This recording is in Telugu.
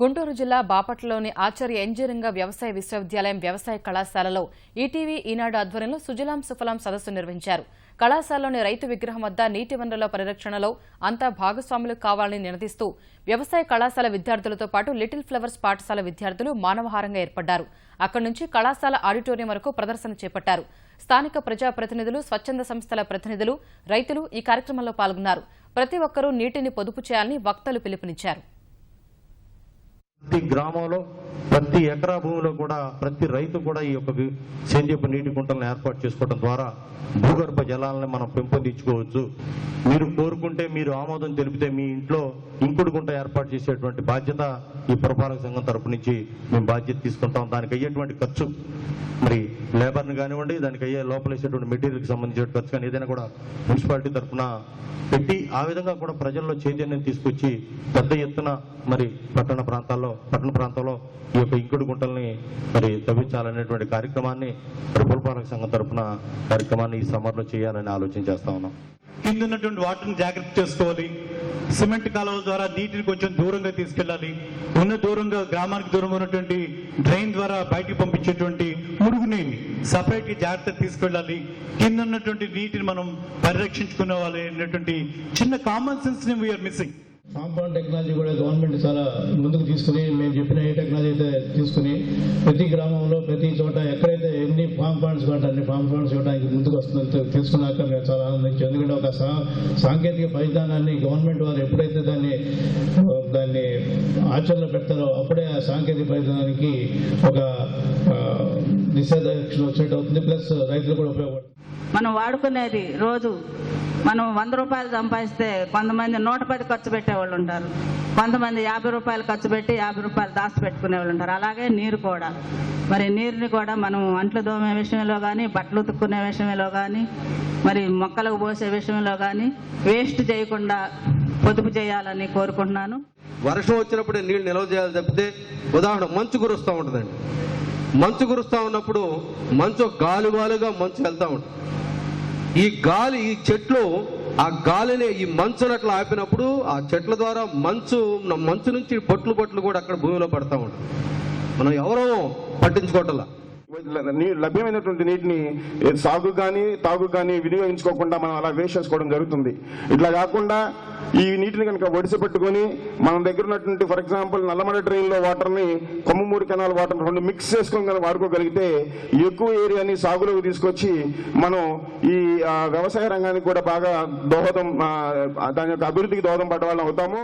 గుంటూరు జిల్లా బాపట్లలోని ఆచార్య ఇంజనీరింగ్ వ్యవసాయ విశ్వవిద్యాలయం వ్యవసాయ కళాశాలలో ఈటీవీ ఈనాడు ఆధ్వర్యంలో సుజలాం సుఫలాం సదస్సు నిర్వహించారు. కళాశాలలోని రైతు విగ్రహం వద్ద నీటి వనరుల పరిరక్షణలో అంతా భాగస్వాములు కావాలని నినదిస్తూ వ్యవసాయ కళాశాల విద్యార్థులతో పాటు లిటిల్ ఫ్లవర్స్ పాఠశాల విద్యార్థులు మానవహారంగా ఏర్పడ్డారు. అక్కడి నుంచి కళాశాల ఆడిటోరియం వరకు ప్రదర్శన చేపట్టారు. స్థానిక ప్రజాప్రతినిధులు, స్వచ్ఛంద సంస్థల ప్రతినిధులు, రైతులు ఈ కార్యక్రమంలో పాల్గొన్నారు. ప్రతి ఒక్కరూ నీటిని పొదుపు చేయాలని వక్తలు పిలుపునిచ్చారు. ప్రతి గ్రామంలో ప్రతి ఎకరా భూమిలో కూడా ప్రతి రైతు కూడా ఈ యొక్క సేద్యపు నీటి కుంటలను ఏర్పాటు చేసుకోవడం ద్వారా భూగర్భ జలాలను మనం పెంపొందించుకోవచ్చు. మీరు కోరుకుంటే, మీరు ఆమోదం తెలిపితే మీ ఇంట్లో ఇంకుడు గుంట ఏర్పాటు చేసేటువంటి బాధ్యత ఈ పురపాలక సంఘం తరపు నుంచి మేము బాధ్యత తీసుకుంటాం. దానికి అయ్యేటువంటి ఖర్చు మరి లేబర్ని కానివ్వండి, దానికి అయ్యే లోపలేసేటువంటి మెటీరియల్కి సంబంధించిన ఖర్చు కానీ ఏదైనా కూడా మున్సిపాలిటీ తరఫున పెట్టి ఆ విధంగా కూడా ప్రజల్లో చైతన్యం తీసుకొచ్చి పెద్ద ఎత్తున మరి పట్టణ ప్రాంతంలో ఈ యొక్క ఇంకుడు గుంటల్ని మరి తవ్వించాలనేటువంటి కార్యక్రమాన్ని పురపాలక సంఘం తరఫున కార్యక్రమాన్ని ఈ సమ్మర్లో చేయాలని ఆలోచన చేస్తా ఉన్నాం. కింద ఉన్నటువంటి వాటర్ని జాగ్రత్త చేసుకోవాలి. సిమెంట్ కాలువల ద్వారా నీటిని కొంచెం దూరంగా తీసుకెళ్లాలి. దూరంగా గ్రామానికి దూరంగా ఉన్నటువంటి డ్రైన్ ద్వారా బయటికి పంపించేటువంటి మురుగునీటిని సపరేట్ గా జాగ్రత్త తీసుకెళ్లాలి. కింద ఉన్నటువంటి నీటిని మనం పరిరక్షించుకునే అనేటువంటి చిన్న కామన్ సెన్స్ ని వీఆర్ మిస్సింగ్. కాంపౌండ్ టెక్నాలజీ కూడా గవర్నమెంట్ చాలా ముందుకు తీసుకుని, మేము చెప్పిన ఏ టెక్నాలజీ అయితే తీసుకుని ప్రతి గ్రామంలో ప్రతి చోట ఎక్కడైతే ఎన్ని ఫామ్ పాండ్స్ కావాలి అన్ని ఫామ్ పాండ్స్ ఇవ్వడానికి ముందుకు వస్తుందో తెలుసుకున్నాక మేము చాలా ఆనందించాం. ఎందుకంటే ఒక సాంకేతిక పరిజ్ఞానాన్ని గవర్నమెంట్ వారు ఎప్పుడైతే దాన్ని ఆచరణలో పెడతారో అప్పుడే ఆ సాంకేతిక పరిజ్ఞానానికి ఒక దిశాదర్శనం వచ్చినట్టు అవుతుంది. ప్లస్ రైతులు కూడా ఉపయోగపడుతుంది. మనం వాడుకునేది రోజు మనం 100 రూపాయలు సంపాదిస్తే కొంతమంది 110 ఖర్చు పెట్టేవాళ్ళు ఉంటారు. కొంతమంది 50 రూపాయలు ఖర్చు పెట్టి 50 రూపాయలు దాచి పెట్టుకునే వాళ్ళు ఉంటారు. అలాగే నీరు కూడా, మరి నీరుని కూడా మనం అంట్లు దోమే విషయంలో కానీ, బట్టలు ఉతుక్కునే విషయంలో కానీ, మరి మొక్కలకు పోసే విషయంలో కానీ వేస్ట్ చేయకుండా పొదుపు చేయాలని కోరుకుంటున్నాను. వర్షం వచ్చినప్పుడే నీళ్ళు నిల్వ చేయాలి తప్పితే, ఉదాహరణ మంచు కురుస్తూ ఉంటుందండి. మంచు కురుస్తూ ఉన్నప్పుడు మంచు గాలుగా మంచు వెళ్తూ ఉంటుంది. ఈ చెట్లు ఆ గాలిని ఈ మంచును అట్లా ఆపినప్పుడు ఆ చెట్ల ద్వారా మంచు నుంచి పొట్లు కూడా అక్కడ భూమిలో పడతా ఉంటుంది. మనం ఎవరో పట్టించుకోవట్లా. లభ్యమైనటువంటి నీటిని సాగు కానీ తాగు కానీ వినియోగించుకోకుండా మనం అలా వేస్ట్ చేసుకోవడం జరుగుతుంది. ఇట్లా కాకుండా ఈ నీటిని కనుక ఒడిసి పెట్టుకుని మన దగ్గర ఉన్నటువంటి ఫర్ ఎగ్జాంపుల్ నల్లమడ డ్రైన్లో వాటర్ని, కొమ్మమూరి కెనాల్ వాటర్ రెండు మిక్స్ చేసుకొని వాడుకోగలిగితే ఎక్కువ ఏరియాని సాగులోకి తీసుకొచ్చి మనం ఈ వ్యవసాయ రంగానికి కూడా బాగా దాని యొక్క అభివృద్ధికి దోహదం పడ్డ వాళ్ళం అవుతాము.